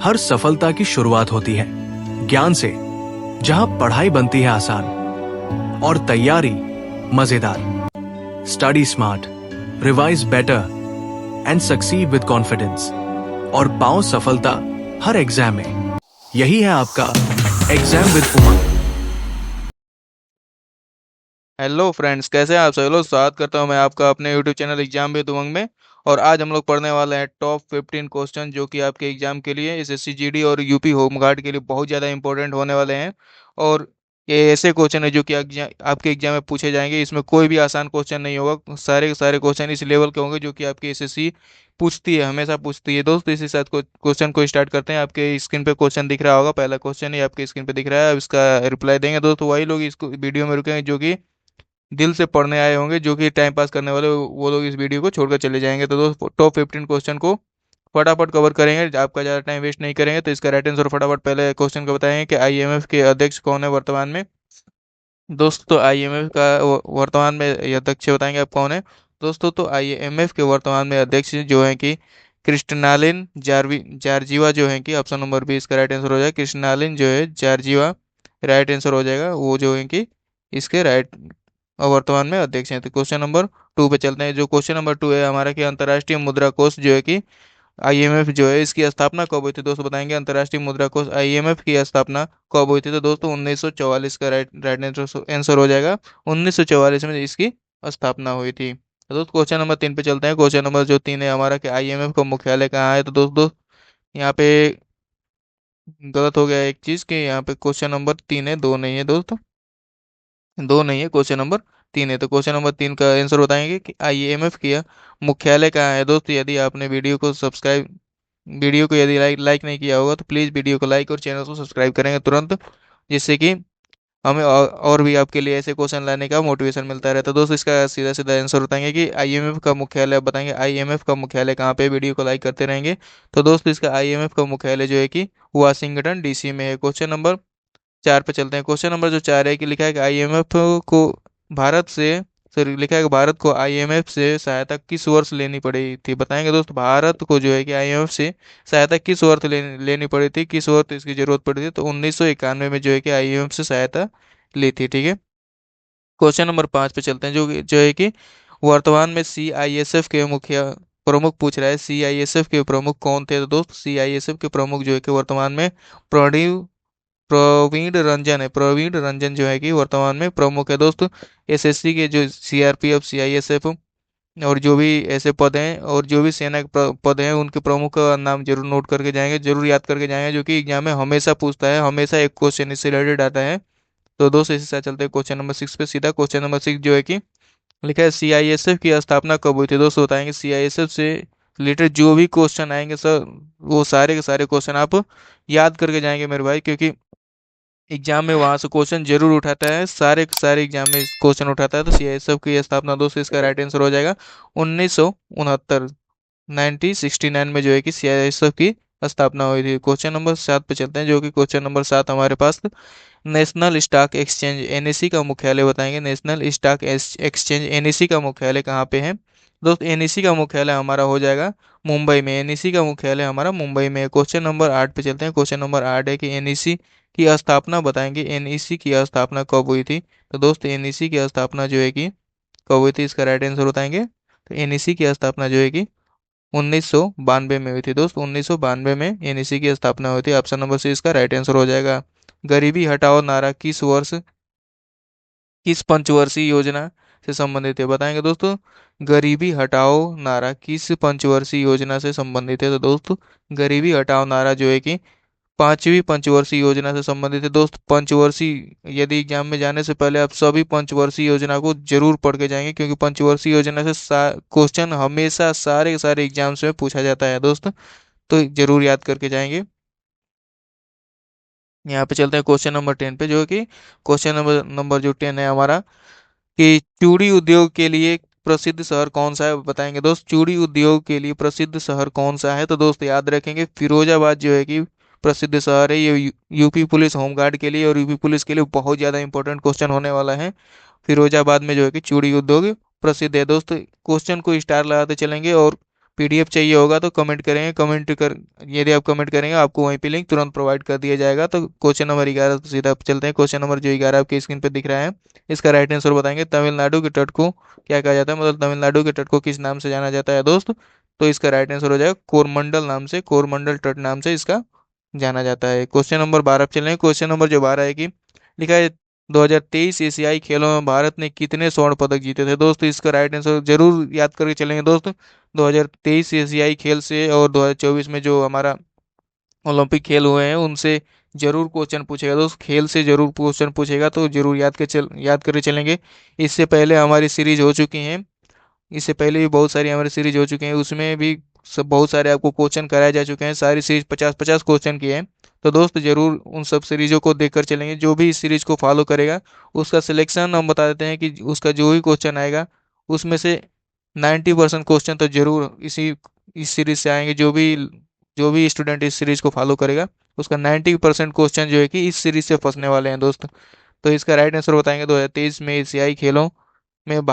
हर सफलता की शुरुआत होती है ज्ञान से, जहां पढ़ाई बनती है आसान और तैयारी मजेदार। Study smart, revise better and succeed with confidence और पाओ सफलता हर एग्जाम में। यही है आपका exam with Umang. Hello friends, कैसे हैं आप सभी लोग। स्वागत करता हूं मैं आपका अपने यूट्यूब चैनल एग्जाम विद उमंग में। और आज हम लोग पढ़ने वाले हैं टॉप 15 क्वेश्चन जो कि आपके एग्जाम के लिए एसएससी जीडी और यूपी होमगार्ड के लिए बहुत ज़्यादा इंपॉर्टेंट होने वाले हैं। और ये ऐसे क्वेश्चन है जो कि आपके एग्जाम में पूछे जाएंगे। इसमें कोई भी आसान क्वेश्चन नहीं होगा, सारे के सारे क्वेश्चन इस लेवल के होंगे जो कि आपकी एसएससी पूछती है, हमेशा पूछती है। दोस्त, इसी साथ क्वेश्चन को स्टार्ट करते हैं। आपके स्क्रीन पे क्वेश्चन दिख रहा होगा, पहला क्वेश्चन ही आपके स्क्रीन पे दिख रहा है। अब इसका रिप्लाई देंगे दोस्तों वही लोग इसको वीडियो में रुकेंगे जो कि दिल से पढ़ने आए होंगे, जो कि टाइम पास करने वाले वो लोग इस वीडियो को छोड़कर चले जाएंगे। तो दोस्तों, टॉप 15 क्वेश्चन को फटाफट कवर करेंगे, आपका ज़्यादा टाइम वेस्ट नहीं करेंगे। तो इसका राइट आंसर फटाफट पहले क्वेश्चन को बताएंगे कि आईएमएफ के अध्यक्ष कौन है वर्तमान में। दोस्तों, तो आईएमएफ का वर्तमान में अध्यक्ष बताएंगे आप कौन है। दोस्तों, तो आईएमएफ के वर्तमान में अध्यक्ष जो है कि क्रिस्टनालिन जार्जीवा जो है कि ऑप्शन नंबर बी इसका राइट आंसर हो जाएगा। क्रिस्टनालिन जो है जार्जीवा राइट आंसर हो जाएगा, वो जो है कि इसके राइट वर्तमान में अध्यक्ष हैं। तो क्वेश्चन नंबर 2 पे चलते हैं। जो क्वेश्चन नंबर 2 है हमारा कि अंतर्राष्ट्रीय मुद्रा कोष जो है कि आईएमएफ जो है इसकी स्थापना कब हुई थी। दोस्तों बताएंगे अंतर्राष्ट्रीय मुद्रा कोष आईएमएफ की स्थापना कब हुई थी। तो दोस्तों 1944 का राइट आंसर हो जाएगा। 1944 में इसकी स्थापना हुई थी। तो दोस्तों क्वेश्चन नंबर 3 पे चलते हैं। क्वेश्चन नंबर जो 3 है हमारा कि आईएमएफ का मुख्यालय कहाँ है। तो दोस्तों यहाँ पे गलत हो गया एक चीज़ कि यहाँ पे क्वेश्चन नंबर 3 है, 2 नहीं है दोस्तों, 2 नहीं है, क्वेश्चन नंबर 3 है। तो क्वेश्चन नंबर 3 का आंसर बताएंगे कि आईएमएफ का मुख्यालय कहाँ है। दोस्तों यदि आपने वीडियो को यदि लाइक नहीं किया होगा तो प्लीज़ वीडियो को लाइक और चैनल को सब्सक्राइब करेंगे तुरंत, जिससे कि हमें और भी आपके लिए ऐसे क्वेश्चन लाने का मोटिवेशन मिलता रहता है। दोस्तों इसका सीधा सीधा आंसर बताएंगे कि आईएमएफ का मुख्यालय, आप बताएंगे आईएमएफ का मुख्यालय कहाँ पे। वीडियो को लाइक करते रहेंगे। तो दोस्तों इसका आईएमएफ का मुख्यालय जो है कि वाशिंगटन डीसी में है। क्वेश्चन नंबर 4 पे चलते हैं। क्वेश्चन नंबर जो 4 है कि लिखा है कि आईएमएफ को भारत से सॉरी लिखा है कि भारत को आईएमएफ से सहायता किस वर्ष लेनी पड़ी थी। बताएंगे दोस्तों भारत को जो है कि आईएमएफ से सहायता किस वर्ष लेनी पड़ी थी, किस वर्ष इसकी जरूरत पड़ी थी। तो 1991 में जो है कि आईएमएफ से सहायता ली थी। ठीक है, क्वेश्चन नंबर 5 पे चलते हैं। जो है कि वर्तमान में सीआईएसएफ के मुखिया प्रमुख पूछ रहा है, सीआईएसएफ के प्रमुख कौन थे। तो दोस्त सीआईएसएफ के प्रमुख जो है कि वर्तमान में प्रणीव प्रवीण रंजन जो है कि वर्तमान में प्रमुख है। दोस्तों एसएससी के जो सीआरपीएफ सीआईएसएफ और जो भी ऐसे पद हैं और जो भी सेना के पद हैं उनके प्रमुख का नाम जरूर नोट करके जाएंगे, जरूर याद करके जाएंगे, जो कि एग्जाम में हमेशा पूछता है, हमेशा एक क्वेश्चन इससे रिलेटेड आता है। तो दोस्तों इसी साथ चलते हैं क्वेश्चन नंबर 6 पे। सीधा क्वेश्चन नंबर 6 जो है कि लिखा है सीआईएसएफ की स्थापना कब हुई थी। दोस्तों बताएंगे सीआईएसएफ से रिलेटेड जो भी क्वेश्चन आएंगे सर, वो सारे के सारे क्वेश्चन आप याद करके जाएंगे मेरे भाई, क्योंकि एग्जाम में वहां से क्वेश्चन जरूर उठाता है, सारे के सारे एग्जाम में क्वेश्चन उठाता है। तो सीआईएसएफ की स्थापना दोस्तों इसका राइट आंसर हो जाएगा 1969, 1969 में जो है कि सीआईएसएफ की स्थापना हुई थी। क्वेश्चन नंबर 7 पे चलते हैं। जो कि क्वेश्चन नंबर 7 हमारे पास नेशनल स्टॉक एक्सचेंज एनएससी का मुख्यालय बताएंगे। नेशनल स्टॉक एक्सचेंज एनएससी का मुख्यालय कहाँ पे है। दोस्त एनएससी का मुख्यालय हमारा हो जाएगा मुंबई में। एनएससी का मुख्यालय हमारा मुंबई में है। क्वेश्चन नंबर 8 पे चलते हैं। क्वेश्चन नंबर 8 है कि एनएससी की स्थापना बताएंगे, एनईसी की स्थापना कब हुई थी। तो दोस्त एनईसी की स्थापना जो है कि कब हुई थी, इसका राइट आंसर बताएंगे। तो एनईसी की स्थापना जो है कि 1992 में हुई थी। दोस्त 1992 में एनईसी की स्थापना हुई थी। ऑप्शन नंबर सी इसका राइट आंसर हो जाएगा। गरीबी हटाओ नारा किस पंचवर्षीय योजना से संबंधित है। बताएंगे दोस्तों गरीबी हटाओ नारा किस पंचवर्षीय योजना से संबंधित है। तो दोस्तों गरीबी हटाओ नारा जो है कि 5वीं पंचवर्षीय योजना से संबंधित है। दोस्त पंचवर्षीय, यदि एग्जाम में जाने से पहले आप सभी पंचवर्षीय योजना को जरूर पढ़ के जाएंगे, क्योंकि पंचवर्षीय योजना से क्वेश्चन हमेशा सारे के सारे एग्जाम्स में पूछा जाता है दोस्त, तो जरूर याद करके जाएंगे। यहाँ पे चलते हैं क्वेश्चन नंबर 10 पे। जो कि क्वेश्चन नंबर जो 10 है हमारा कि चूड़ी उद्योग के लिए प्रसिद्ध शहर कौन सा है। बताएंगे दोस्त चूड़ी उद्योग के लिए प्रसिद्ध शहर कौन सा है। तो दोस्त याद रखेंगे फिरोजाबाद जो है कि प्रसिद्ध शहर है। ये यूपी पुलिस होमगार्ड के लिए और यूपी पुलिस के लिए बहुत ज़्यादा इंपॉर्टेंट क्वेश्चन होने वाला है। फिरोजाबाद में जो है कि चूड़ी उद्योग प्रसिद्ध है। दोस्त क्वेश्चन को स्टार लगाते चलेंगे और पीडीएफ चाहिए होगा तो कमेंट करेंगे, कमेंट कर यदि आप कमेंट करेंगे आपको वहीं पे लिंक तुरंत प्रोवाइड कर दिया जाएगा। तो क्वेश्चन नंबर 11 तो सीधा चलते हैं। क्वेश्चन नंबर जो 11 आपके स्क्रीन पे दिख रहा है, इसका राइट आंसर बताएंगे। तमिलनाडु के तट को क्या कहा जाता है, मतलब तमिलनाडु के तट को किस नाम से जाना जाता है दोस्त? तो इसका राइट आंसर हो जाएगा कोरमंडल नाम से, कोरमंडल तट नाम से इसका जाना जाता है। क्वेश्चन नंबर 12 पे चलेंगे। क्वेश्चन नंबर जो 12 है कि लिखा है 2023 एशियाई खेलों में भारत ने कितने स्वर्ण पदक जीते थे? दोस्तों इसका राइट आंसर जरूर याद करके चलेंगे दोस्त। 2023 एशियाई खेल से और 2024 में जो हमारा ओलंपिक खेल हुए हैं उनसे जरूर क्वेश्चन पूछेगा दोस्त, खेल से जरूर क्वेश्चन पूछेगा, तो जरूर याद करके चलेंगे। इससे पहले हमारी सीरीज हो चुकी है, इससे पहले भी बहुत सारी हमारी सीरीज हो चुकी हैं, उसमें भी सब बहुत सारे आपको क्वेश्चन कराए जा चुके हैं। सारी सीरीज 50-50 क्वेश्चन की है। तो दोस्त जरूर उन सब सीरीजों को देखकर चलेंगे। जो भी इस सीरीज को फॉलो करेगा उसका सिलेक्शन हम बता देते हैं कि उसका जो भी क्वेश्चन आएगा उसमें से 90% क्वेश्चन तो जरूर इस सीरीज से आएंगे। जो भी स्टूडेंट इस सीरीज को फॉलो करेगा उसका 90% क्वेश्चन जो है कि इस सीरीज से फंसने वाले हैं दोस्त। तो इसका राइट आंसर बताएंगे 2023 में एशियाई खेलों में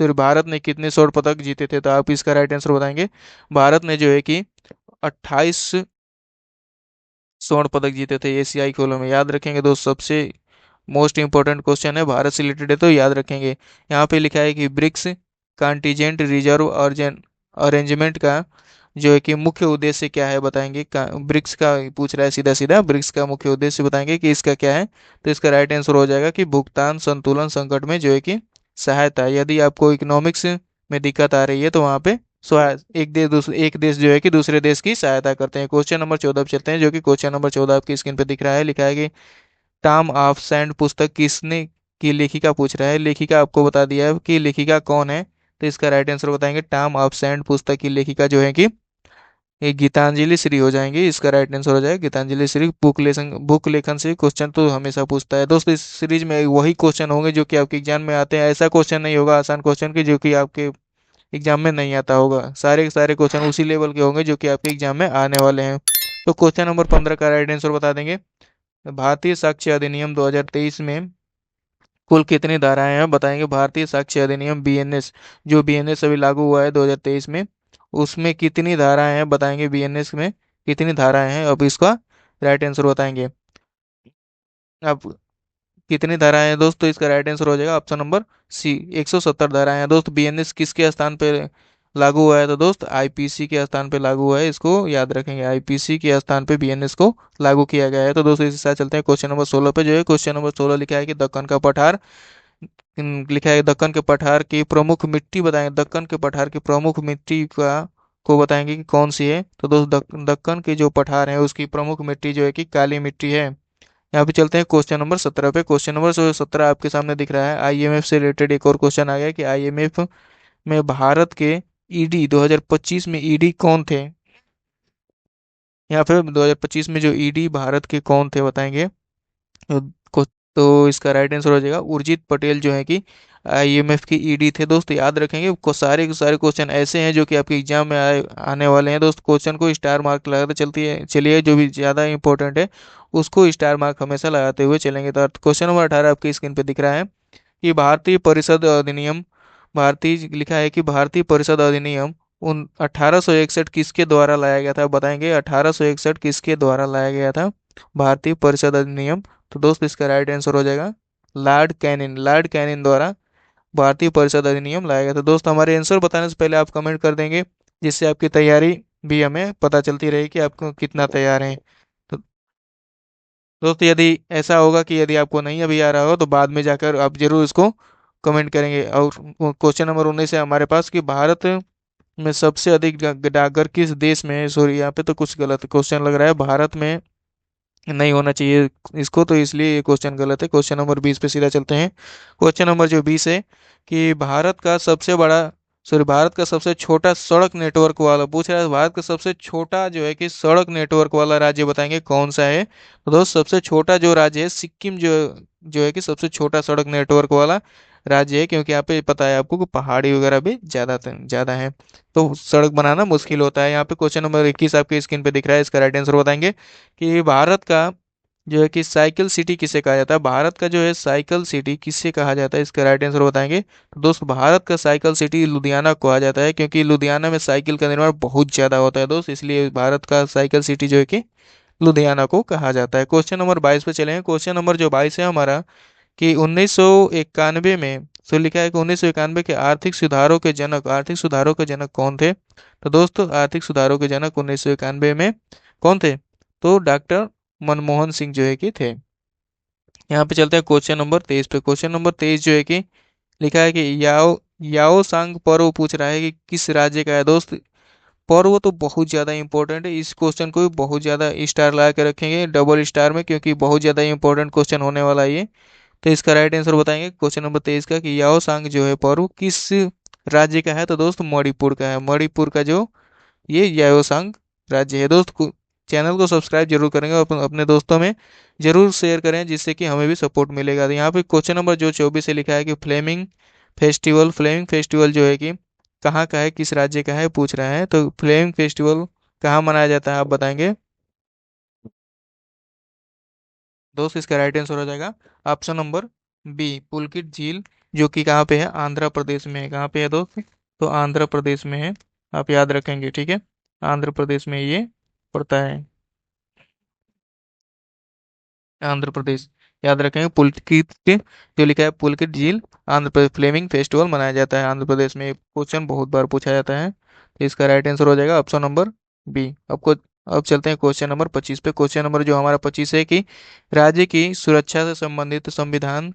भारत ने कितने स्वर्ण पदक जीते थे? तो आप इसका राइट आंसर बताएंगे। भारत ने जो है कि 28 स्वर्ण पदक जीते थे एशियाई खेलों में। याद रखेंगे दोस्त, सबसे मोस्ट इंपॉर्टेंट क्वेश्चन है, भारत से रिलेटेड है तो याद रखेंगे। यहाँ पे लिखा है कि ब्रिक्स कॉन्टिजेंट रिजर्व अरेंजमेंट का जो है कि मुख्य उद्देश्य क्या है बताएंगे। ब्रिक्स का पूछ रहा है सीधा सीधा, ब्रिक्स का मुख्य उद्देश्य बताएंगे कि इसका क्या है। तो इसका राइट आंसर हो जाएगा कि भुगतान संतुलन संकट में जो है कि सहायता। यदि आपको इकोनॉमिक्स में दिक्कत आ रही है तो वहाँ पे एक देश जो है कि दूसरे देश की सहायता करते हैं। क्वेश्चन नंबर 14 पे चलते हैं, जो कि क्वेश्चन नंबर 14 आपकी स्क्रीन पे दिख रहा है। लिखा है कि टॉम ऑफ सैंड पुस्तक किसने की लेखिका पूछ रहा है। लेखिका आपको बता दिया है कि लेखिका कौन है। तो इसका राइट आंसर बताएंगे। टॉम ऑफ सैंड पुस्तक की लेखिका जो है कि ये गीतांजलि श्री हो जाएंगे। इसका राइट आंसर हो जाएगा गीतांजलि श्री। बुक लेखन से क्वेश्चन तो हमेशा पूछता है दोस्तों। इस सीरीज में वही क्वेश्चन होंगे जो कि आपके एग्जाम में आते हैं। ऐसा क्वेश्चन नहीं होगा आसान क्वेश्चन की जो कि आपके एग्जाम में नहीं आता होगा। सारे के सारे क्वेश्चन उसी लेवल के होंगे जो कि आपके एग्जाम में आने वाले हैं। तो क्वेश्चन नंबर 15 का राइट आंसर बता देंगे। भारतीय साक्ष्य अधिनियम 2023 में कुल कितनी धाराएं हैं बताएंगे। भारतीय साक्ष्य अधिनियम बीएनएस, जो बीएनएस अभी लागू हुआ है 2023 में, उसमें कितनी धाराएं हैं बताएंगे। बीएनएस में कितनी धाराएं हैं, अब इसका राइट आंसर बताएंगे। अब कितनी धाराएं हैं दोस्त? तो इसका राइट आंसर हो जाएगा ऑप्शन नंबर सी, 170 धाराएं हैं दोस्त। बीएनएस किसके स्थान पे लागू हुआ है? तो दोस्त आईपीसी के स्थान पे लागू हुआ है, इसको याद रखेंगे। आईपीसी के स्थान पे बीएनएस को लागू किया गया है। तो दोस्तों इसके साथ चलते हैं क्वेश्चन नंबर 16 पे, जो है क्वेश्चन नंबर 16 लिखा है कि दक्कन का पठार लिखा है दक्कन के पठार की प्रमुख मिट्टी बताएंगे। दक्कन के पठार की प्रमुख मिट्टी का को बताएंगे कि कौन सी है। तो दोस्त दक्कन के जो पठार है उसकी प्रमुख मिट्टी जो है कि काली मिट्टी है। यहाँ पे चलते हैं क्वेश्चन नंबर 17 पे। क्वेश्चन नंबर 17 आपके सामने दिख रहा है। आईएमएफ से रिलेटेड एक और क्वेश्चन आ गया कि आईएमएफ में भारत के ईडी 2025 में ईडी कौन थे। यहाँ पे 2025 में जो ईडी भारत के कौन थे बताएंगे। तो तो इसका राइट आंसर हो जाएगा उर्जित पटेल जो है कि आईएमएफ की ईडी थे। दोस्त याद रखेंगे सारे के सारे क्वेश्चन ऐसे हैं जो कि आपके एग्जाम में आने वाले हैं दोस्त। क्वेश्चन को स्टार मार्क लगाते चलती है चलिए, जो भी ज़्यादा इंपॉर्टेंट है उसको स्टार मार्क हमेशा लगाते हुए चलेंगे। तो क्वेश्चन नंबर 18 आपकी स्क्रीन पे दिख रहा है कि भारतीय लिखा है कि भारतीय परिषद अधिनियम उन 1861 किसके द्वारा लाया गया था बताएंगे। 1861 किसके द्वारा लाया गया था भारतीय परिषद अधिनियम? तो दोस्त इसका राइट आंसर हो जाएगा लॉर्ड कैनिन द्वारा भारतीय परिषद अधिनियम लाया गया था। दोस्त हमारे आंसर बताने से पहले आप कमेंट कर देंगे, जिससे आपकी तैयारी भी हमें पता चलती रहे कि आपको कितना तैयार हैं। तो दोस्त यदि ऐसा होगा कि यदि आपको नहीं अभी आ रहा हो तो बाद में जाकर आप जरूर इसको कमेंट करेंगे। और क्वेश्चन नंबर 19 है हमारे पास कि भारत में सबसे अधिक डाकघर किस देश में है। सॉरी यहाँ पे तो कुछ गलत क्वेश्चन लग रहा है, भारत में नहीं होना चाहिए इसको, तो इसलिए ये क्वेश्चन गलत है। क्वेश्चन नंबर 20 पे सीधा चलते हैं। क्वेश्चन नंबर जो 20 है कि भारत का सबसे छोटा सड़क नेटवर्क वाला पूछ रहा है। भारत का सबसे छोटा जो है कि सड़क नेटवर्क वाला राज्य बताएंगे कौन सा है। तो दोस्त सबसे छोटा जो राज्य है सिक्किम, जो है कि सबसे छोटा सड़क नेटवर्क वाला राज्य है, क्योंकि यहाँ पे पता है आपको कि पहाड़ी वगैरह भी ज़्यादा है तो सड़क बनाना मुश्किल होता है। यहाँ पे क्वेश्चन नंबर 21 आपके स्क्रीन पे दिख रहा है, इसका राइट आंसर बताएंगे कि जो है कि साइकिल सिटी किसे कहा जाता है, भारत का जो है साइकिल सिटी किसे कहा जाता है, इसका राइट आंसर बताएंगे। तो दोस्त भारत का साइकिल सिटी लुधियाना को कहा जाता है, क्योंकि लुधियाना में साइकिल का निर्माण बहुत ज्यादा होता है दोस्त, इसलिए भारत का साइकिल सिटी जो है कि लुधियाना को कहा जाता है। क्वेश्चन नंबर 22 पे चले हैं। क्वेश्चन नंबर जो 22 है हमारा, कि 1991 में, तो लिखा है कि 1991 के आर्थिक सुधारों के जनक कौन थे। तो दोस्तों आर्थिक सुधारों के जनक 1991 में कौन थे, तो डॉक्टर मनमोहन सिंह जो है कि थे। यहाँ पे चलते हैं क्वेश्चन नंबर 23 पे। क्वेश्चन नंबर 23 जो है कि लिखा है कि याओ याओ सांग पर्व पूछ रहा है कि किस राज्य का है दोस्त। पर्व तो बहुत ज़्यादा इंपॉर्टेंट है, इस क्वेश्चन को भी बहुत ज़्यादा स्टार लगा के रखेंगे, डबल स्टार में, क्योंकि बहुत ज़्यादा इंपॉर्टेंट क्वेश्चन होने वाला है ये। तो इसका राइट आंसर बताएंगे क्वेश्चन नंबर 23 का, कि याओ सांग जो है पर्व किस राज्य का है। तो दोस्त मणिपुर का है, मणिपुर का जो ये याओसांग राज्य है दोस्त। चैनल को सब्सक्राइब जरूर करेंगे और अपने दोस्तों में जरूर शेयर करें, जिससे कि हमें भी सपोर्ट मिलेगा। तो यहाँ पे क्वेश्चन नंबर जो 24 से लिखा है कि फ्लेमिंग फेस्टिवल जो है कि कहाँ का है, किस राज्य का है पूछ रहा है। तो फ्लेमिंग फेस्टिवल कहाँ मनाया जाता है आप बताएंगे दोस्त। इसका राइट आंसर हो जाएगा ऑप्शन नंबर बी, पुलकित झील, जो कि कहाँ पे है, आंध्र प्रदेश में है। कहाँ पे है दोस्त, तो आंध्र प्रदेश में है, आप याद रखेंगे, ठीक है, आंध्र प्रदेश में ये पड़ता है, आंध्र प्रदेश, याद रखेंगे। पुलकित जो लिखा है पुलकित झील, आंध्र प्रदेश, फ्लेमिंग फेस्टिवल मनाया जाता है आंध्र प्रदेश में। क्वेश्चन बहुत बार पूछा जाता है, तो इसका राइट आंसर हो जाएगा ऑप्शन नंबर बी। अब चलते हैं क्वेश्चन नंबर 25 पे। क्वेश्चन नंबर जो हमारा 25 है कि राज्य की सुरक्षा से संबंधित संविधान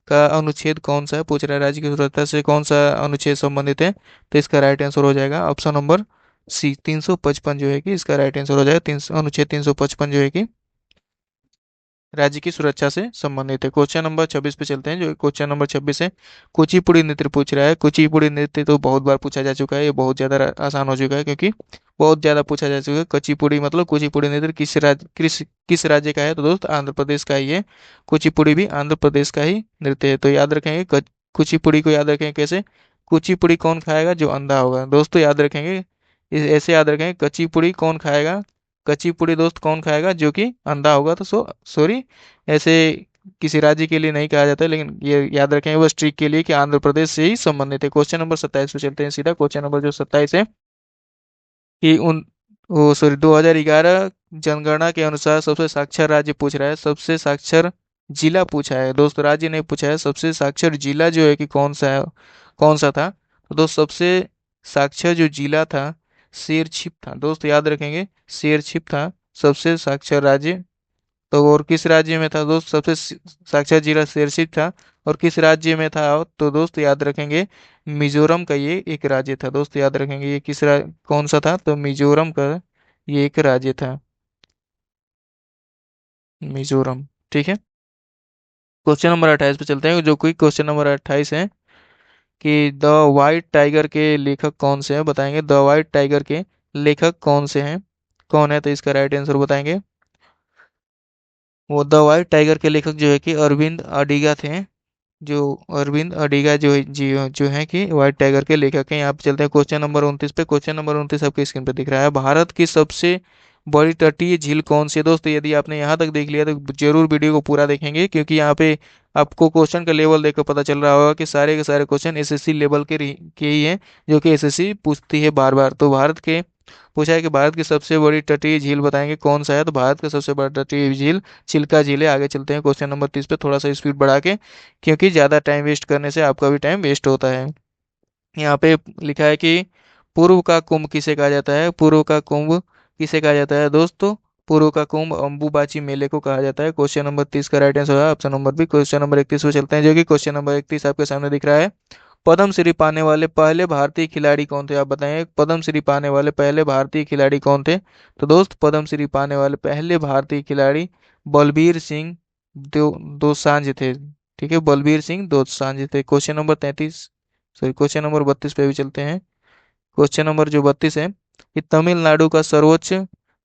का अनुच्छेद कौन सा है पूछ रहा है, राज्य की सुरक्षा से कौन सा अनुच्छेद संबंधित है। तो इसका राइट आंसर हो जाएगा ऑप्शन नंबर सी, 355 जो है कि इसका राइट आंसर हो जाएगा। अनुच्छेद 355 जो है कि राज्य की सुरक्षा से संबंधित है। क्वेश्चन नंबर 26 पे चलते हैं। जो क्वेश्चन नंबर 26 है, कुचिपुड़ी नृत्य पूछ रहा है। कुचिपुड़ी नृत्य तो बहुत बार पूछा जा चुका है, ये बहुत ज़्यादा आसान हो चुका है, क्योंकि बहुत ज़्यादा पूछा जा चुका है। कुचिपुड़ी मतलब कुचिपुड़ी नृत्य किस राज्य का है, तो दोस्त आंध्र प्रदेश का ही है। कुचिपुड़ी भी आंध्र प्रदेश का ही नृत्य है। तो याद रखेंगे कुचिपुड़ी को याद रखेंगे कैसे, कुचिपुड़ी कौन खाएगा, जो अंधा होगा दोस्तों, याद रखेंगे ऐसे याद रखेंगे, कच्ची कौन खाएगा, कच्ची पूड़ी दोस्त कौन खाएगा, जो कि अंधा होगा। तो सॉरी, ऐसे किसी राज्य के लिए नहीं कहा जाता है, लेकिन ये याद रखेंगे बस ट्रिक के लिए कि आंध्र प्रदेश से ही संबंधित है। क्वेश्चन नंबर 27 पे चलते हैं सीधा। क्वेश्चन नंबर जो 27 है कि उन वो सॉरी 2011 जनगणना के अनुसार सबसे साक्षर राज्य पूछ रहा है, सबसे साक्षर जिला पूछा है दोस्त, राज्य नहीं पूछा है। सबसे साक्षर जिला जो है कि कौन सा है, कौन सा था, तो दोस्त सबसे साक्षर जो जिला था शेरछिप था दोस्त, याद रखेंगे शेरछिप था सबसे साक्षर राज्य। तो और किस राज्य में था दोस्त सबसे साक्षर जिला शेरछिप था, और किस राज्य में था, तो दोस्त याद रखेंगे मिजोरम का ये एक राज्य था दोस्त, याद रखेंगे ये कौन सा था, तो मिजोरम का ये एक राज्य था, मिजोरम, ठीक है। क्वेश्चन नंबर 28 पे चलते हैं, जो कोई क्वेश्चन नंबर 28 है कि द वाइट टाइगर के लेखक कौन से हैं बताएंगे। द वाइट टाइगर के लेखक कौन से हैं, कौन है, तो इसका राइट आंसर बताएंगे। वो द वाइट टाइगर के लेखक जो है कि अरविंद अडिगा थे, जो अरविंद अडिगा जो है कि व्हाइट टाइगर के लेखक हैं। यहाँ पे चलते हैं क्वेश्चन नंबर 29 पे। क्वेश्चन नंबर 29 आपके स्क्रीन पे दिख रहा है, भारत की सबसे बड़ी तटीय झील कौन सी है दोस्तों। यदि आपने यहाँ तक देख लिया तो जरूर वीडियो को पूरा देखेंगे, क्योंकि यहाँ पे आपको क्वेश्चन का लेवल देखकर पता चल रहा होगा कि सारे के सारे क्वेश्चन एसएससी लेवल के ही हैं, जो कि एसएससी पूछती है बार बार। तो भारत के पूछा है कि भारत की सबसे बड़ी तटीय झील बताएंगे कौन सा है, तो भारत का सबसे बड़ा तटीय झील चिल्का झील है। आगे चलते हैं क्वेश्चन नंबर 30 पे, थोड़ा सा स्पीड बढ़ा के, क्योंकि ज़्यादा टाइम वेस्ट करने से आपका भी टाइम वेस्ट होता है। यहाँ पे लिखा है कि पूर्व का कुंभ किसे कहा जाता है, पूर्व का कुंभ किसे कहा जाता है दोस्तों, पूर्व का कुंभ अम्बुबाची मेले को कहा जाता है। क्वेश्चन नंबर 30 का राइट आंसर है option number B. Question number 31 पे चलते हैं, जो कि क्वेश्चन नंबर 31 आपके सामने दिख रहा है, पद्म श्री पाने वाले पहले भारतीय खिलाड़ी कौन थे, आप बताएं पद्म श्री पाने वाले पहले भारतीय खिलाड़ी कौन थे। तो दोस्त पद्म श्री पाने वाले पहले भारतीय खिलाड़ी बलबीर सिंह दोसांझ थे, ठीक है, बलबीर सिंह दोसांझ थे। Question number 33 sorry question number 32 पे भी चलते हैं। क्वेश्चन नंबर जो 32 है कि तमिलनाडु का सर्वोच्च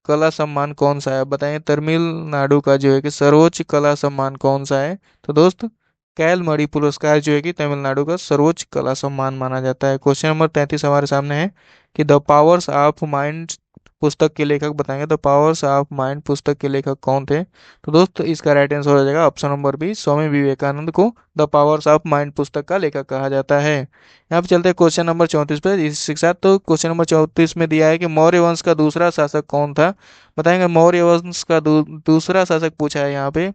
कला सम्मान कौन सा है, आप बताएं तमिलनाडु का जो है कि सर्वोच्च कला सम्मान कौन सा है। तो दोस्त कैलमणि पुरस्कार जो है कि तमिलनाडु का सर्वोच्च कला सम्मान माना जाता है। क्वेश्चन नंबर 33 हमारे सामने है कि द पावर्स ऑफ माइंड पुस्तक के लेखक बताएंगे। द पावर्स ऑफ माइंड पुस्तक के लेखक कौन थे? तो दोस्त इसका राइट आंसर हो जाएगा option number B, Swami Vivekananda को द पावर्स ऑफ माइंड पुस्तक का लेखक कहा जाता है। यहाँ पे चलते हैं क्वेश्चन नंबर 34 पे इसी के साथ। तो क्वेश्चन नंबर 34 में दिया है कि मौर्य वंश का दूसरा शासक कौन था? बताएंगे मौर्य वंश का दूसरा शासक पूछा है यहाँ पे।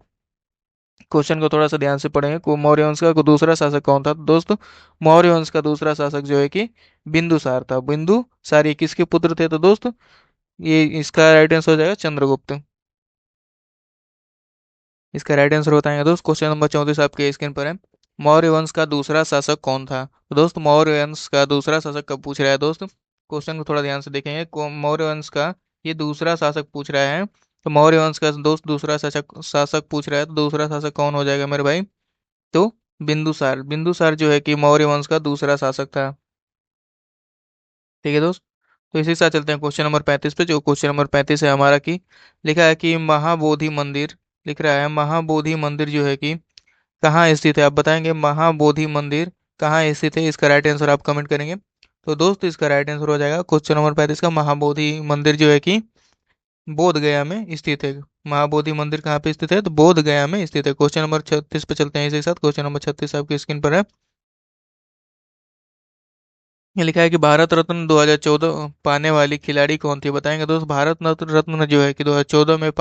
क्वेश्चन को थोड़ा सा ध्यान से पढ़ेंगे। मौर्य वंश का दूसरा शासक कौन था? तो दोस्तों मौर्य वंश का दूसरा शासक जो है कि बिंदुसार था। बिंदुसार ये किसके पुत्र थे? तो दोस्त ये इसका राइट आंसर हो जाएगा चंद्रगुप्त। इसका राइट आंसर बताएंगे दोस्त। क्वेश्चन नंबर 34 आपके स्क्रीन पर है। मौर्य वंश का दूसरा शासक कौन था? तो दोस्त मौर्य वंश का दूसरा शासक कब पूछ रहा है दोस्त? क्वेश्चन को थोड़ा ध्यान से देखेंगे। मौर्य वंश का ये दूसरा शासक पूछ रहा है। तो मौर्य वंश का दोस्त दूसरा शासक शासक पूछ रहा है, तो दूसरा शासक कौन हो जाएगा मेरे भाई? तो बिंदुसार। बिंदुसार जो है कि मौर्य वंश का दूसरा शासक था। ठीक है दोस्त। तो इसी के साथ चलते हैं क्वेश्चन नंबर 35 पे। जो क्वेश्चन नंबर 35 है हमारा की लिखा है कि महाबोधि मंदिर, लिख रहा है महाबोधि मंदिर जो है कि कहाँ स्थित है? आप बताएंगे महाबोधि मंदिर कहाँ स्थित है? इसका राइट आंसर आप कमेंट करेंगे। तो दोस्त इसका राइट आंसर हो जाएगा क्वेश्चन नंबर 35 का महाबोधि मंदिर जो है कि बोध गया में स्थित है। महाबोधि मंदिर कहाँ पे स्थित है? तो बोध गया में स्थित है। क्वेश्चन नंबर 36 पे चलते हैं इसी के साथ। क्वेश्चन नंबर 36 आपकी स्क्रीन पर है। ये लिखा है कि भारत रत्न 2014 पाने वाली खिलाड़ी कौन थी? बताएंगे दोस्त भारत रत्न जो है कि 2014 में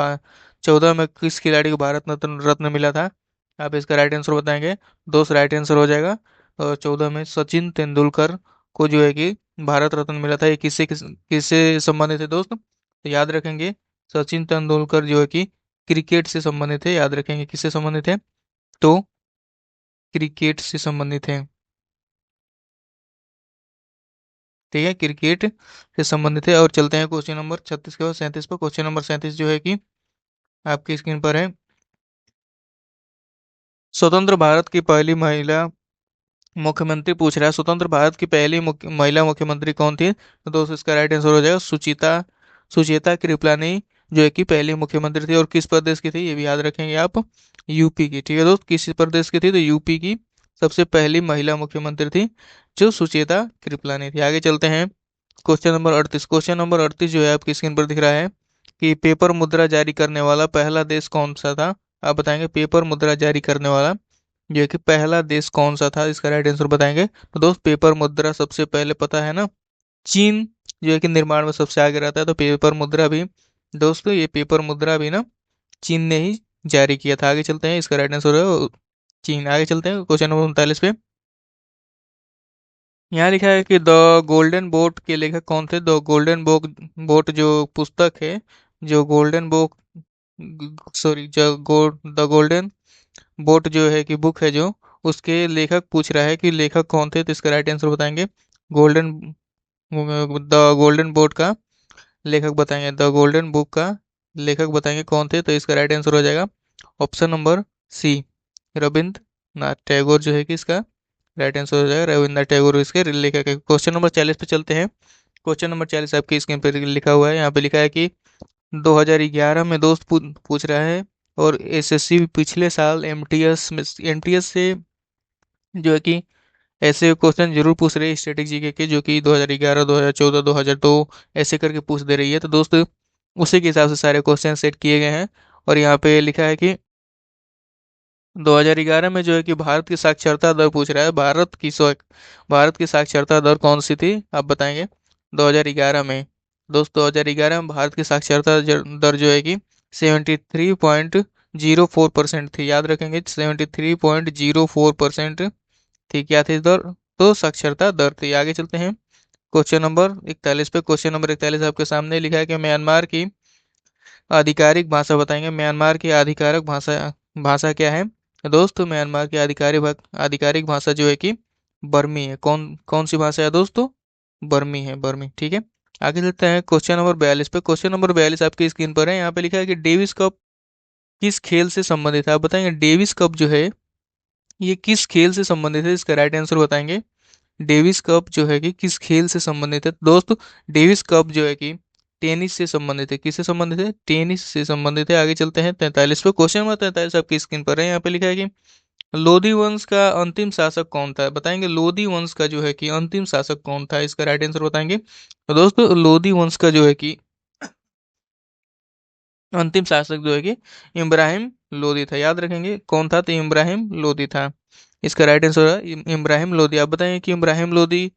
14 में किस खिलाड़ी को भारत रत्न रत्न मिला था? आप इसका राइट आंसर बताएंगे। दोस्त राइट आंसर हो जाएगा 14 में सचिन तेंदुलकर को जो है कि भारत रत्न मिला था। ये किससे संबंधित है दोस्त? तो याद रखेंगे सचिन तेंदुलकर जो है कि क्रिकेट से संबंधित है। याद रखेंगे किससे संबंधित है? तो क्रिकेट से संबंधित है। ठीक है, क्रिकेट से संबंधित है। और चलते हैं क्वेश्चन नंबर 36 के बाद 37 पर। क्वेश्चन नंबर 37 जो है कि आपकी स्क्रीन पर है। स्वतंत्र भारत की पहली महिला मुख्यमंत्री पूछ रहा है। स्वतंत्र भारत की पहली महिला मुख्यमंत्री कौन थी? तो दोस्तों इसका राइट आंसर हो जाएगा सुचिता सुचेता कृपलानी जो है कि पहली मुख्यमंत्री थी। और किस प्रदेश की थी ये भी याद रखेंगे आप? यूपी की। ठीक है दोस्त, किस प्रदेश की थी? तो यूपी की सबसे पहली महिला मुख्यमंत्री थी जो सुचेता कृपलानी थी। आगे चलते हैं क्वेश्चन नंबर 38। क्वेश्चन नंबर 38 जो है आपकी स्क्रीन पर दिख रहा है कि पेपर मुद्रा जारी करने वाला पहला देश कौन सा था? आप बताएंगे पेपर मुद्रा जारी करने वाला जो है कि पहला देश कौन सा था? इसका राइट आंसर बताएंगे। तो दोस्त पेपर मुद्रा सबसे पहले पता है ना, चीन जो है कि निर्माण में सबसे आगे रहता है। तो पेपर मुद्रा भी दोस्तों ये पेपर मुद्रा भी ना चीन ने ही जारी किया था। आगे चलते हैं, इसका राइट आंसर है चीन। आगे चलते हैं क्वेश्चन नंबर 39 पे। यहाँ लिखा है कि द गोल्डन बोट के लेखक कौन थे? द गोल्डन बोट जो पुस्तक है, जो गोल्डन बोट सॉरी जो द गोल्डन बोट जो है कि बुक है जो, उसके लेखक पूछ रहा है कि लेखक कौन थे? तो इसका राइट आंसर बताएंगे। गोल्डन द गोल्डन बोट का लेखक बताएंगे। द गोल्डन बुक का लेखक बताएंगे कौन थे? तो इसका राइट आंसर हो जाएगा option number C, Rabindranath Tagore जो है कि इसका राइट आंसर हो जाएगा। रविंद्रनाथ टैगोर इसके लेखक है। क्वेश्चन नंबर 40 पे चलते हैं। क्वेश्चन नंबर 40 आपकी स्क्रीन पर लिखा हुआ है। यहाँ पे लिखा है कि 2011 में दोस्त पूछ रहा है और एसएससी पिछले साल एमटीएस से जो है कि ऐसे क्वेश्चन जरूर पूछ रही है स्टैटिक जीके के, जो कि 2011 2014 2002 ऐसे करके पूछ दे रही है। तो दोस्त उसी के हिसाब से सारे क्वेश्चन सेट किए गए हैं। और यहाँ पे लिखा है कि 2011 में जो है कि भारत की साक्षरता दर पूछ रहा है। भारत की साक्षरता दर कौन सी थी? आप बताएंगे 2011 में। दोस्त 2011 में भारत की साक्षरता दर जो है कि 73.04% थी। याद रखेंगे 73.04% थी। क्या थी दर? तो साक्षरता दर थी। आगे चलते हैं क्वेश्चन नंबर 41 पे। क्वेश्चन नंबर 41 आपके सामने लिखा है कि म्यांमार की आधिकारिक भाषा बताएंगे। म्यांमार की आधिकारिक भाषा भाषा क्या है? दोस्तों म्यांमार की आधिकारिक भाषा जो है कि बर्मी है। कौन कौन सी भाषा है दोस्तों? बर्मी है, बर्मी। ठीक है, आगे चलते हैं क्वेश्चन नंबर 42 पे। क्वेश्चन नंबर 42 आपकी स्क्रीन पर है। यहाँ पे लिखा है कि डेविस कप किस खेल से संबंधित है? आप बताएंगे डेविस कप जो है ये किस खेल से संबंधित है? इसका राइट आंसर बताएंगे। डेविस कप जो है कि किस खेल से संबंधित है? दोस्तों डेविस कप जो है कि टेनिस से संबंधित है। किससे संबंधित है? टेनिस से संबंधित है। आगे चलते हैं 43 पे। क्वेश्चन नंबर 43 आपकी स्क्रीन पर है। यहाँ पे लिखा है कि लोधी वंश का अंतिम शासक कौन था? बताएंगे लोधी वंश का जो है कि अंतिम शासक कौन था? इसका राइट आंसर बताएंगे। तो दोस्तों लोधी वंश का जो है कि अंतिम शासक जो है कि इब्राहिम लोदी था। याद रखेंगे कौन था, तो इब्राहिम लोदी था। इसका राइट आंसर है इब्राहिम लोदी। आप बताएंगे कि इब्राहिम लोदी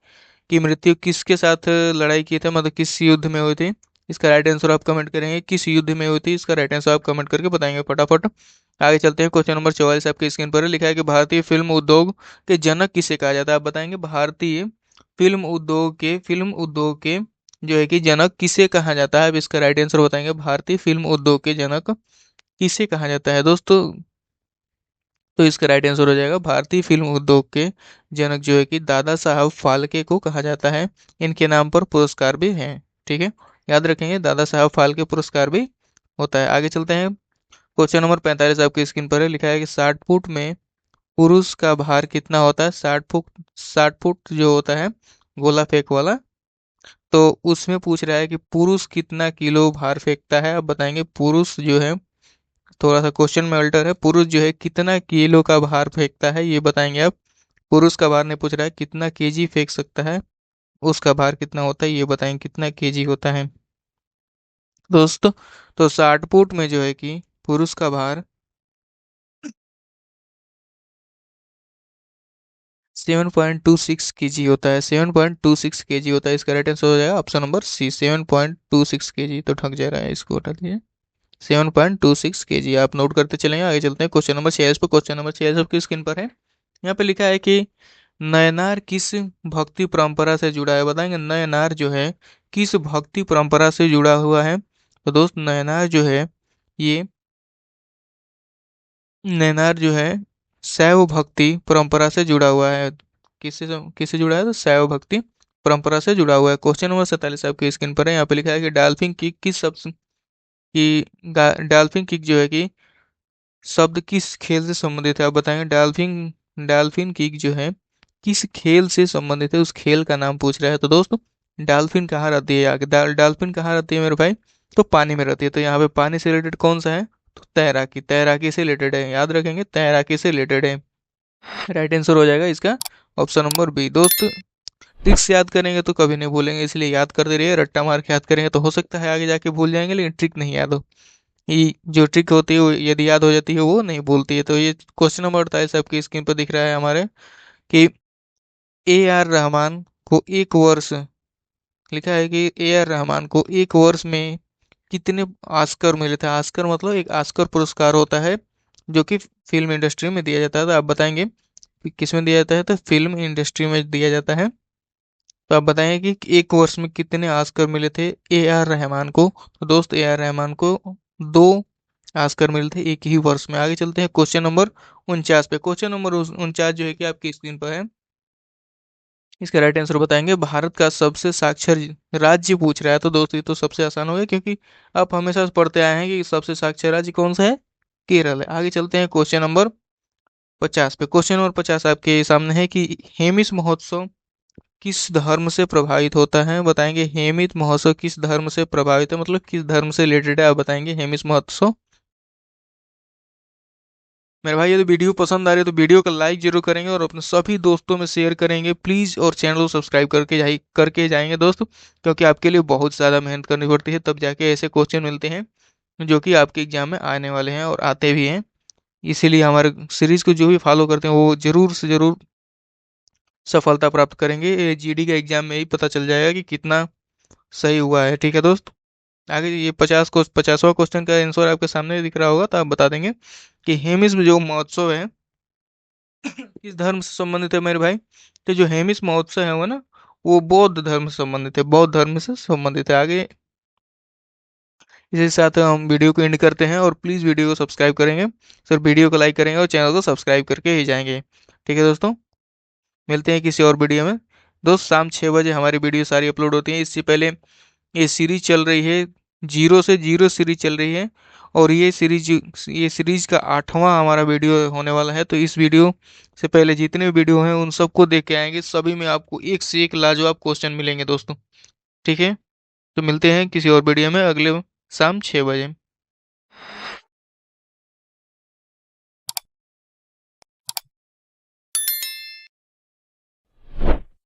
की मृत्यु किसके साथ लड़ाई की थी, मतलब किस युद्ध में हुई थी। इसका राइट आंसर आप कमेंट करेंगे किस युद्ध में हुई थी, इसका राइट आंसर आप कमेंट करके बताएंगे फटाफट। आगे चलते हैं, क्वेश्चन नंबर 44 आपकी स्क्रीन पर है। लिखा है कि भारतीय फिल्म उद्योग के जनक किसे कहा जाता है। आप बताएंगे भारतीय फिल्म उद्योग के जो है कि जनक किसे कहा जाता है। अब इसका राइट आंसर बताएंगे भारतीय फिल्म उद्योग के जनक किसे कहा जाता है दोस्तों। तो इसका राइट आंसर हो जाएगा भारतीय फिल्म उद्योग के जनक जो है कि दादा साहब फाल्के को कहा जाता है। इनके नाम पर पुरस्कार भी हैं, ठीक है, याद रखेंगे दादा साहब फाल्के पुरस्कार भी होता है। आगे चलते हैं, क्वेश्चन नंबर 45 आपकी स्क्रीन पर है। लिखा है कि 60 फुट में पुरुष का भार कितना होता है। 60 फुट जो होता है गोला फेंक वाला, तो उसमें पूछ रहा है कि पुरुष कितना किलो भार फेंकता है। अब बताएंगे पुरुष जो है, थोड़ा सा क्वेश्चन में अल्टर है, पुरुष जो है कितना किलो का भार फेंकता है ये बताएंगे आप। पुरुष का भार नहीं पूछ रहा है, कितना केजी फेंक सकता है, उसका भार कितना होता है ये बताएंगे कितना केजी होता है दोस्तों। तो 60 फुट में जो है कि पुरुष का भार 7.26 केजी होता है। 7.26 केजी होता है। इसका राइट आंसर हो जाएगा ऑप्शन नंबर सी, 7.26 केजी। तो ठग जा रहा है, इसको हटा दीजिए। 7.26 केजी आप नोट करते चलेंगे। आगे चलते हैं क्वेश्चन नंबर 46 पर। क्वेश्चन नंबर 46 आपकी स्क्रीन पर है। यहाँ पे लिखा है कि नयनार किस भक्ति परंपरा से जुड़ा है। बताएंगे नयनार जो है किस भक्ति परंपरा से जुड़ा हुआ है। तो दोस्त नयनार जो है ये नयनार जो है शैव भक्ति परंपरा से जुड़ा हुआ है। किससे जुड़ा है, तो शैव भक्ति परंपरा से जुड़ा हुआ है। क्वेश्चन नंबर 47 आपकी स्क्रीन पर है। यहाँ पे लिखा है कि डॉल्फिन किक किस शब्द की डॉल्फिन किक जो है कि शब्द किस खेल से संबंधित है। आप बताएंगे डॉल्फिन डॉल्फिन किक जो है किस खेल से संबंधित है, उस खेल का नाम पूछ रहा है। तो दोस्तों डॉल्फिन कहाँ रहती है, आगे डॉल्फिन कहाँ रहती है मेरे भाई, तो पानी में रहती है। तो यहाँ पे पानी से रिलेटेड कौन सा है, तो तैराकी, तैराकी से रिलेटेड है। याद रखेंगे तैराकी से रिलेटेड है। राइट आंसर हो जाएगा इसका ऑप्शन नंबर बी। दोस्त ट्रिक्स याद करेंगे तो कभी नहीं भूलेंगे, इसलिए याद करते रहिए। रट्टा मार के याद करेंगे तो हो सकता है आगे जाके भूल जाएंगे, लेकिन ट्रिक नहीं याद हो। ये जो ट्रिक होती है वो यदि याद हो जाती है वो नहीं भूलती है। तो ये क्वेश्चन नंबर 48 आपकी स्क्रीन पर दिख रहा है हमारे कि ए आर रहमान को एक वर्ष, लिखा है कि ए आर रहमान को एक वर्ष में कितने ऑस्कर मिले थे। ऑस्कर मतलब एक ऑस्कर पुरस्कार होता है जो कि फिल्म इंडस्ट्री में दिया जाता है। तो आप बताएंगे कि किस में दिया जाता है, तो फिल्म इंडस्ट्री में दिया जाता है। तो आप बताएंगे कि एक वर्ष में कितने ऑस्कर मिले थे ए आर रहमान को। तो दोस्त ए आर रहमान को 2 ऑस्कर मिले थे एक ही वर्ष में। आगे चलते हैं क्वेश्चन नंबर 49 पे। क्वेश्चन नंबर 49 जो है कि आपकी स्क्रीन पर है। इसका राइट आंसर बताएंगे भारत का सबसे साक्षर राज्य पूछ रहा है। तो दोस्त ये तो सबसे आसान हो गया, क्योंकि आप हमेशा से पढ़ते आए हैं कि सबसे साक्षर राज्य कौन सा है, केरल है। आगे चलते हैं क्वेश्चन नंबर 50 पे। क्वेश्चन नंबर 50 आपके सामने है कि हेमिस महोत्सव किस धर्म से प्रभावित होता है। बताएंगे हेमित महोत्सव किस धर्म से प्रभावित है, मतलब किस धर्म से रिलेटेड है। आप बताएंगे हेमिस महोत्सव। मेरे भाई यदि वीडियो पसंद आ रही है तो वीडियो को लाइक जरूर करेंगे और अपने सभी दोस्तों में शेयर करेंगे प्लीज़, और चैनल को सब्सक्राइब करके जाएंगे दोस्तों, क्योंकि आपके लिए बहुत ज़्यादा मेहनत करनी पड़ती है तब जाके ऐसे क्वेश्चन मिलते हैं जो कि आपके एग्जाम में आने वाले हैं और आते भी हैं। इसीलिए हमारे सीरीज को जो भी फॉलो करते हैं वो जरूर से जरूर सफलता प्राप्त करेंगे। ये जीडी का एग्जाम में ही पता चल जाएगा कि कितना सही हुआ है, ठीक है दोस्त। आगे ये 50वां क्वेश्चन का आंसर आपके सामने दिख रहा होगा, तो आप बता देंगे कि हेमिस में जो महोत्सव है किस धर्म से संबंधित है मेरे भाई। तो जो हेमिस महोत्सव है वो ना, वो बौद्ध धर्म से संबंधित है, बौद्ध धर्म से संबंधित है। आगे इसी साथ हम वीडियो को एंड करते हैं, और प्लीज़ वीडियो को सब्सक्राइब करेंगे, सर वीडियो को लाइक करेंगे और चैनल को सब्सक्राइब करके ही जाएंगे, ठीक है दोस्तों। मिलते हैं किसी और वीडियो में। दोस्त शाम 6 बजे हमारी वीडियो सारी अपलोड होती है। इससे पहले ये सीरीज चल रही है, जीरो से जीरो सीरीज चल रही है, और ये सीरीज का 8वां हमारा वीडियो होने वाला है। तो इस वीडियो से पहले जितने वीडियो हैं उन सबको देख के आएंगे, सभी में आपको एक से एक लाजवाब क्वेश्चन मिलेंगे दोस्तों, ठीक है। तो मिलते हैं किसी और वीडियो में अगले शाम 6 बजे।